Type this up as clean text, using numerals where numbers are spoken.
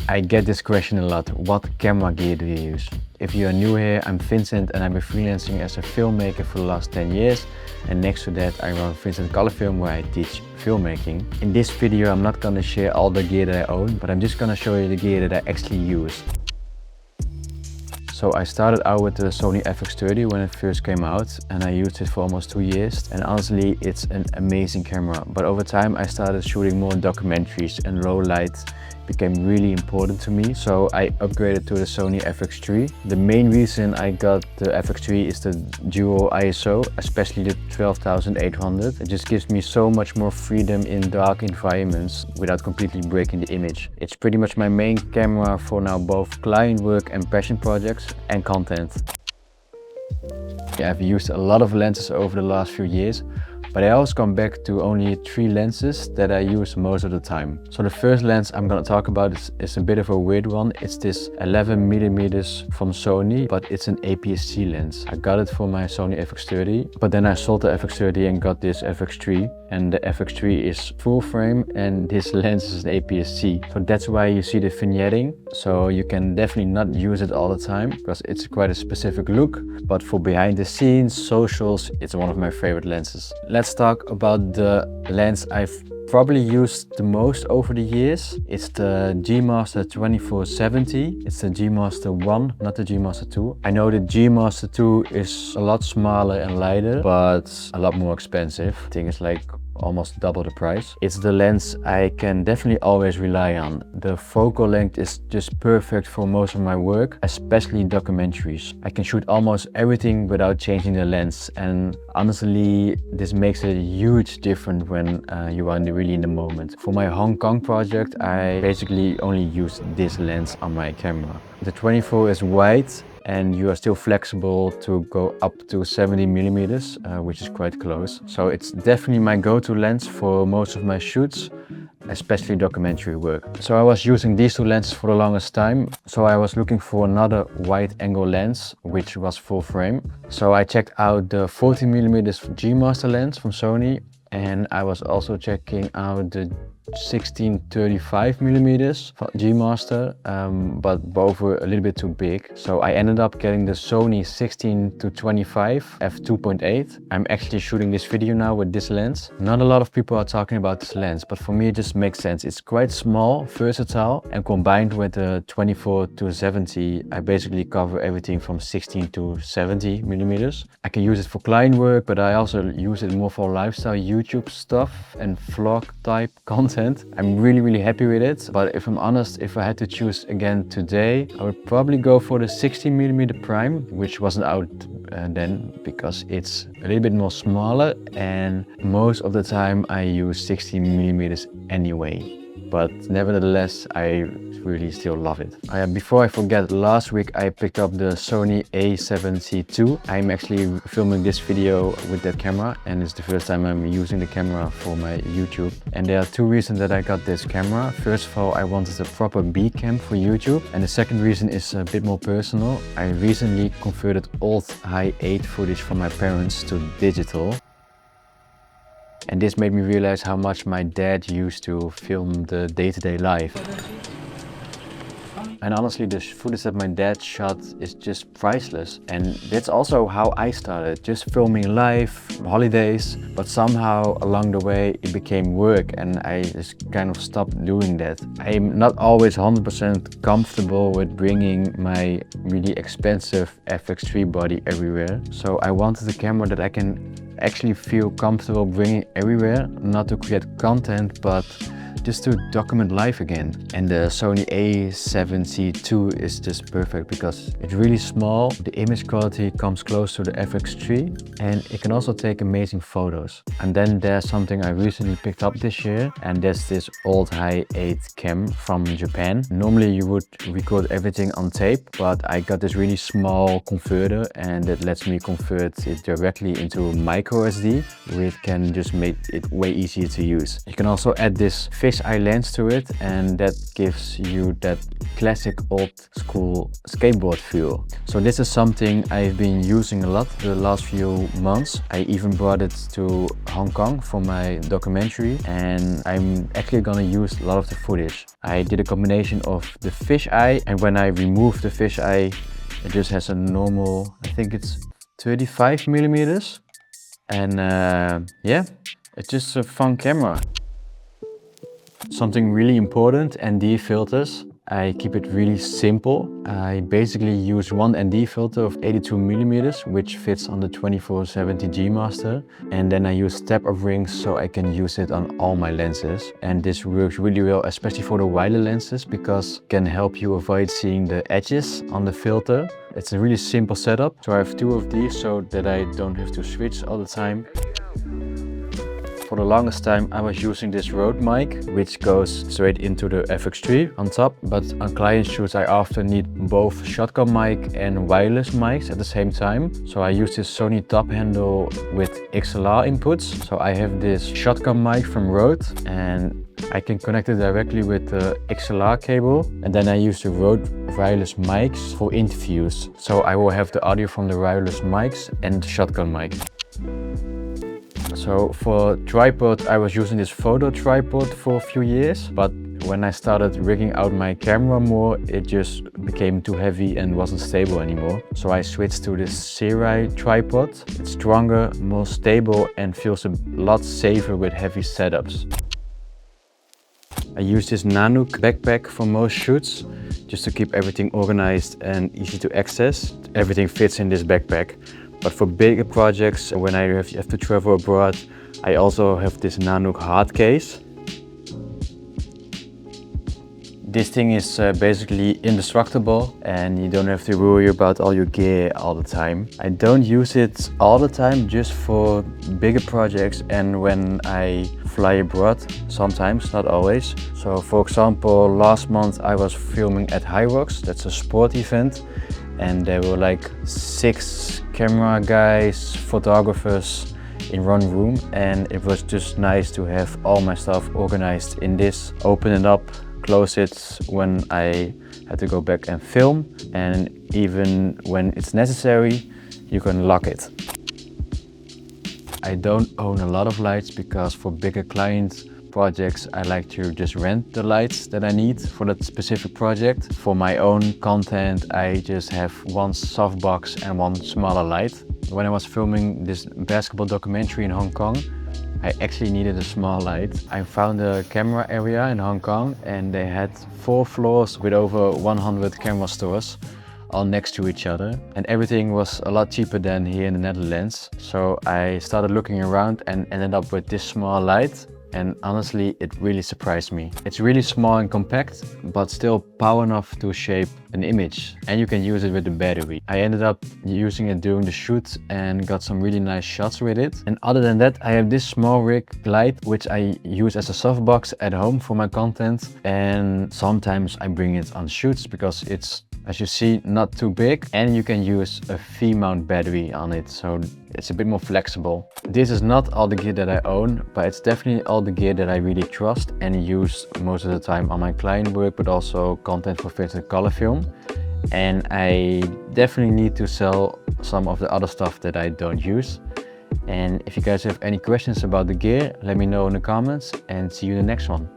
I get this question a lot. What camera gear do you use? If you are new here, I'm Vincent and I've been freelancing as a filmmaker for the last 10 years. And next to that, I run Vincent Color Film where I teach filmmaking. In this video, I'm not gonna share all the gear that I own, but I'm just gonna show you the gear that I actually use. So I started out with the Sony FX30 when it first came out, and I used it for almost 2 years. And honestly, it's an amazing camera. But over time, I started shooting more documentaries and low light became really important to me. So I upgraded to the Sony FX3. The main reason I got the FX3 is the dual ISO, especially the 12,800. It just gives me so much more freedom in dark environments without completely breaking the image. It's pretty much my main camera for now, both client work and passion projects and content. I've used a lot of lenses over the last few years, but I always come back to only 3 lenses that I use most of the time. So the first lens I'm gonna talk about is a bit of a weird one. It's this 11mm from Sony, but it's an APS-C lens. I got it for my Sony FX30, but then I sold the FX30 and got this FX3. And the FX3 is full frame and this lens is an APS-C. So that's why you see the vignetting. So you can definitely not use it all the time because it's quite a specific look. But for behind the scenes, socials, it's one of my favorite lenses. Let's talk about the lens I've probably used the most over the years. It's the G Master 2470. It's the G Master 1, not the G Master 2. I know the G Master 2 is a lot smaller and lighter, but a lot more expensive. I think it's like almost double the price. It's the lens I can definitely always rely on. The focal length is just perfect for most of my work, especially documentaries. I can shoot almost everything without changing the lens, and honestly this makes a huge difference when you are really in the moment. For my Hong Kong project, I basically only use this lens on my camera. The 24 is wide and you are still flexible to go up to 70mm, which is quite close. So it's definitely my go-to lens for most of my shoots, especially documentary work. So I was using these 2 lenses for the longest time. So I was looking for another wide angle lens, which was full frame. So I checked out the 40mm G Master lens from Sony, and I was also checking out the 16-35mm G Master, but both were a little bit too big. So I ended up getting the Sony 16-25 f2.8. I'm actually shooting this video now with this lens. Not a lot of people are talking about this lens, but for me it just makes sense. It's quite small, versatile, and combined with the 24-70, I basically cover everything from 16-70mm. I can use it for client work, but I also use it more for lifestyle YouTube stuff and vlog type content. I'm really happy with it, but if I'm honest, if I had to choose again today, I would probably go for the 16mm prime, which wasn't out then because it's a little bit more smaller, and most of the time I use 16mm anyway. But nevertheless, I really still love it. Before I forget, last week I picked up the Sony A7C II. I'm actually filming this video with that camera, and it's the first time I'm using the camera for my YouTube. And there are 2 reasons that I got this camera. First of all, I wanted a proper B cam for YouTube. And the second reason is a bit more personal. I recently converted old high-8 footage from my parents to digital. And this made me realize how much my dad used to film the day-to-day life. And honestly, the footage that my dad shot is just priceless. And that's also how I started, just filming life, holidays. But somehow along the way it became work and I just kind of stopped doing that. I'm not always 100% comfortable with bringing my really expensive FX3 body everywhere. So I wanted a camera that I can actually feel comfortable bringing everywhere, not to create content, but just to document life again. And the Sony A7C II is just perfect because it's really small, the image quality comes close to the FX3, and it can also take amazing photos. And then there's something I recently picked up this year, and that's this old high-8 cam from Japan. Normally you would record everything on tape, but I got this really small converter, and it lets me convert it directly into micro SD, which can just make it way easier to use. You can also add this fish fisheye lens to it, and that gives you that classic old school skateboard feel. So this is something I've been using a lot the last few months. I even brought it to Hong Kong for my documentary, and I'm actually gonna use a lot of the footage. I did a combination of the fisheye, and when I remove the fisheye, it just has a normal, I think it's 35 millimeters. And yeah, it's just a fun camera. Something really important, ND filters. I keep it really simple. I basically use one ND filter of 82 millimeters, which fits on the 2470 G Master. And then I use step-up rings so I can use it on all my lenses. And this works really well, especially for the wider lenses, because it can help you avoid seeing the edges on the filter. It's a really simple setup. So I have two of these so that I don't have to switch all the time. For the longest time I was using this Rode mic, which goes straight into the FX3 on top, but on client shoots I often need both shotgun mic and wireless mics at the same time. So I use this Sony top handle with XLR inputs. So I have this shotgun mic from Rode, and I can connect it directly with the XLR cable, and then I use the Rode wireless mics for interviews. So I will have the audio from the wireless mics and the shotgun mic. So for tripod, I was using this photo tripod for a few years, but when I started rigging out my camera more, it just became too heavy and wasn't stable anymore. So I switched to this Serai tripod. It's stronger, more stable, and feels a lot safer with heavy setups. I use this Nanook backpack for most shoots, just to keep everything organized and easy to access. Everything fits in this backpack. But for bigger projects, when I have to travel abroad, I also have this Nanook hard case. This thing is basically indestructible, and you don't have to worry about all your gear all the time. I don't use it all the time, just for bigger projects and when I fly abroad, sometimes, not always. So for example, last month I was filming at High Rocks, that's a sport event, and there were like 6 camera guys, photographers in one room, and it was just nice to have all my stuff organized in this. Open it up, close it when I had to go back and film, and even when it's necessary, you can lock it. I don't own a lot of lights because for bigger client projects I like to just rent the lights that I need for that specific project. For my own content I just have one softbox and one smaller light. When I was filming this basketball documentary in Hong Kong, I actually needed a small light. I found a camera area in Hong Kong, and they had 4 floors with over 100 camera stores, all next to each other, and everything was a lot cheaper than here in the Netherlands. So I started looking around and ended up with this small light, and honestly it really surprised me. It's really small and compact, but still power enough to shape an image, and you can use it with the battery. I ended up using it during the shoot and got some really nice shots with it. And other than that, I have this small rig light which I use as a softbox at home for my content, and sometimes I bring it on shoots because it's, as you see, not too big, and you can use a V-mount battery on it, so it's a bit more flexible. This is not all the gear that I own, but it's definitely all the gear that I really trust and use most of the time on my client work, but also content for Vintage Color Film. And I definitely need to sell some of the other stuff that I don't use. And if you guys have any questions about the gear, let me know in the comments, and see you in the next one.